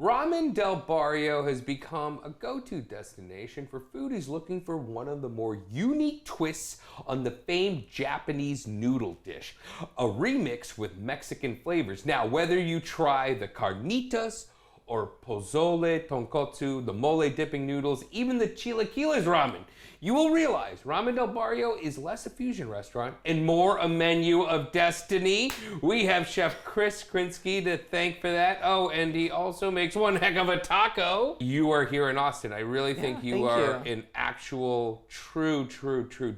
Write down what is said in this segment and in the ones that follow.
Ramen Del Barrio has become a go-to destination for foodies looking for one of the more unique twists on the famed Japanese noodle dish, a remix with Mexican flavors. Now, whether you try the Carnitas or pozole, tonkotsu, the mole dipping noodles, even the Chilaquiles ramen, you will realize Ramen Del Barrio is less a fusion restaurant and more a menu of destiny. We have Chef Krinsky to thank for that. Oh, and he also makes one heck of a taco. You are here in Austin. I really think you are an actual, true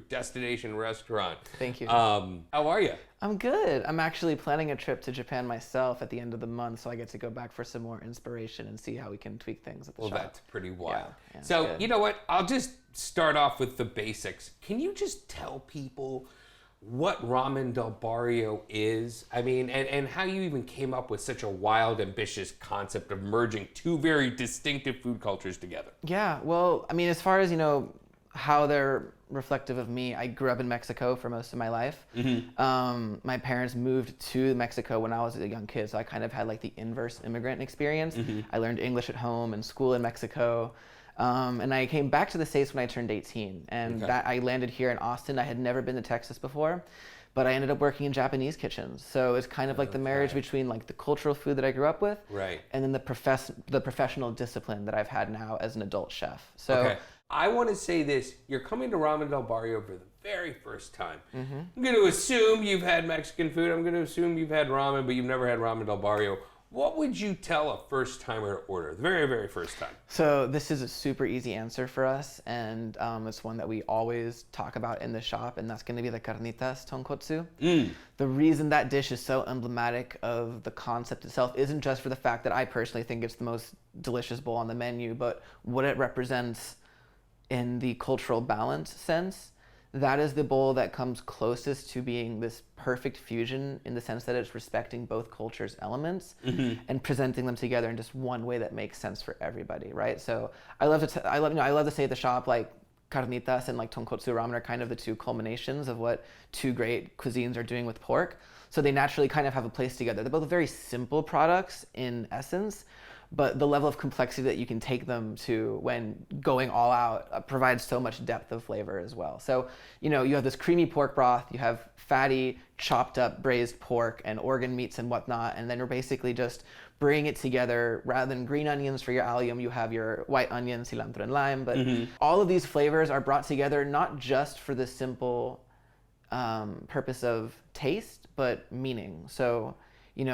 destination restaurant. Thank you. How are you? I'm good. I'm actually planning a trip to Japan myself at the end of the month, so I get to go back for some more inspiration and see how we can tweak things at the shop. Well, that's pretty wild. Yeah, so, good. you know what? I'll just start off with the basics. Can you just tell people what Ramen Del Barrio is? I mean, and how you even came up with such a wild, ambitious concept of merging two very distinctive food cultures together. Yeah, well, I mean, as far as, how they're reflective of me, I grew up in Mexico for most of my life. My parents moved to Mexico when I was a young kid, so I kind of had like the inverse immigrant experience. I learned English at home and school in Mexico. And I came back to the States when I turned 18, and I landed here in Austin. I had never been to Texas before, but I ended up working in Japanese kitchens. So it's kind of like the marriage between like the cultural food that I grew up with, and then the professional discipline that I've had now as an adult chef. So I want to say this: you're coming to Ramen Del Barrio for the very first time. I'm going to assume you've had Mexican food. I'm going to assume you've had ramen, but you've never had Ramen Del Barrio. What would you tell a first-timer to order, the very, very first time? So this is a super easy answer for us, and it's one that we always talk about in the shop, and that's going to be the Carnitas Tonkotsu. The reason that dish is so emblematic of the concept itself isn't just for the fact that I personally think it's the most delicious bowl on the menu, but what it represents in the cultural balance sense. That is the bowl that comes closest to being this perfect fusion in the sense that it's respecting both cultures' elements and presenting them together in just one way that makes sense for everybody, right? So I love to say at the shop, like Carnitas and like Tonkotsu ramen are kind of the two culminations of what two great cuisines are doing with pork. So they naturally kind of have a place together. They're both very simple products in essence, but the level of complexity that you can take them to when going all out provides so much depth of flavor as well. So, you have this creamy pork broth, you have fatty, chopped up braised pork and organ meats and whatnot, and then you're basically just bringing it together. Rather than green onions for your allium, you have your white onion, cilantro, and lime. But all of these flavors are brought together not just for the simple purpose of taste, but meaning. So, in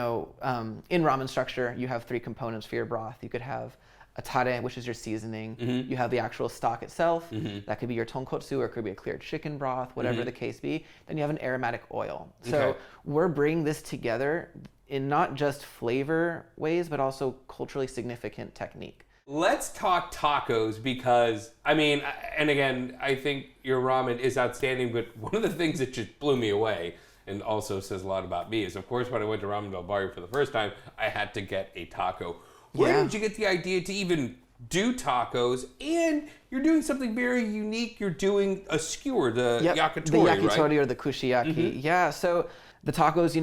ramen structure, you have three components for your broth. You could have a tare, which is your seasoning. You have the actual stock itself. That could be your tonkotsu, or it could be a clear chicken broth, whatever the case be. Then you have an aromatic oil. So we're bringing this together in not just flavor ways, but also culturally significant technique. Let's talk tacos because, I mean, and again, I think your ramen is outstanding, but one of the things that just blew me away and also says a lot about me is, of course, when I went to Ramen Del Barrio for the first time, I had to get a taco. Where did you get the idea to even do tacos? And you're doing something very unique. You're doing a skewer, the yakitori, the yakitori or the kushiyaki. Yeah, so the tacos,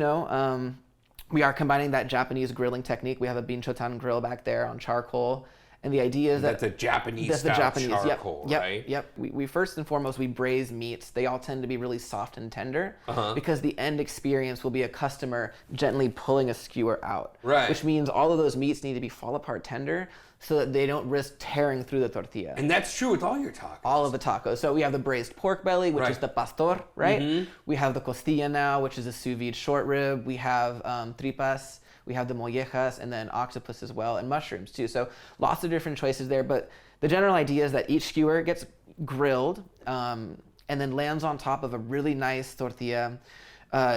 we are combining that Japanese grilling technique. We have a binchotan grill back there on charcoal. And the idea is that's a Japanese charcoal, right? Yep. We first and foremost, we braise meats. They all tend to be really soft and tender because the end experience will be a customer gently pulling a skewer out. Right. Which means all of those meats need to be fall apart tender so that they don't risk tearing through the tortilla. And that's true with all your tacos. All of the tacos. So we have the braised pork belly, which is the pastor, right? We have the costilla now, which is a sous vide short rib. We have tripas. We have the mollejas, and then octopus as well, and mushrooms too. So lots of different choices there, but the general idea is that each skewer gets grilled and then lands on top of a really nice tortilla.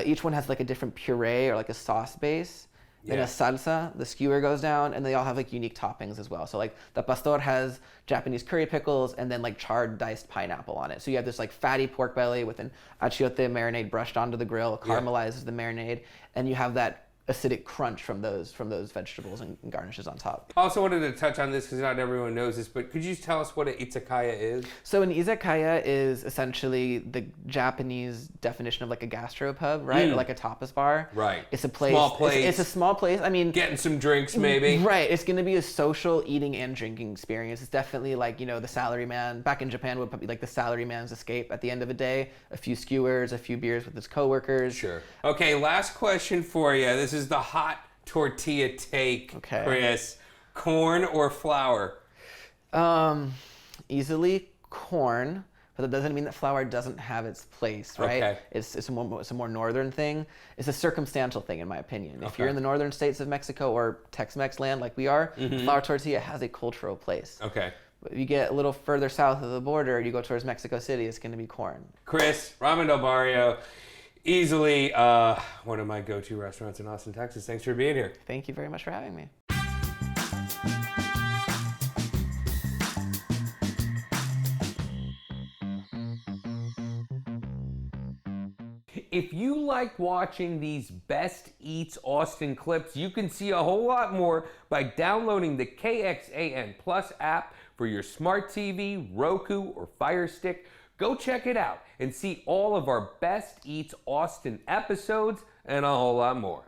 Each one has like a different puree or like a sauce base. Then a salsa, the skewer goes down, and they all have like unique toppings as well. So like the pastor has Japanese curry pickles and then like charred diced pineapple on it. So you have this like fatty pork belly with an achiote marinade brushed onto the grill, caramelizes the marinade, and you have that acidic crunch from those vegetables and garnishes on top. I also wanted to touch on this because not everyone knows this, but could you tell us what an izakaya is? So an izakaya is essentially the Japanese definition of like a gastropub, right? Or like a tapas bar. Right. It's a place. Small place. It's a small place. I mean, getting some drinks maybe. Right. It's going to be a social eating and drinking experience. It's definitely like, you know, the salaryman back in Japan would probably like the salaryman's escape at the end of the day. A few skewers, a few beers with his coworkers. Sure. Okay, last question for you. This is the hot tortilla take, Okay. Chris. Corn or flour? Easily corn, but that doesn't mean that flour doesn't have its place, right? Okay. It's a more northern thing. It's a circumstantial thing, in my opinion. If Okay. you're in the northern states of Mexico or Tex-Mex land like we are, flour tortilla has a cultural place. Okay. But if you get a little further south of the border, you go towards Mexico City, it's going to be corn. Chris, Ramen Del Barrio, easily one of my go-to restaurants in Austin, Texas. Thanks for being here. Thank you very much for having me. If you like watching these Best Eats Austin clips, you can see a whole lot more by downloading the KXAN Plus app for your smart TV, Roku, or Fire Stick. Go check it out and see all of our Best Eats Austin episodes and a whole lot more.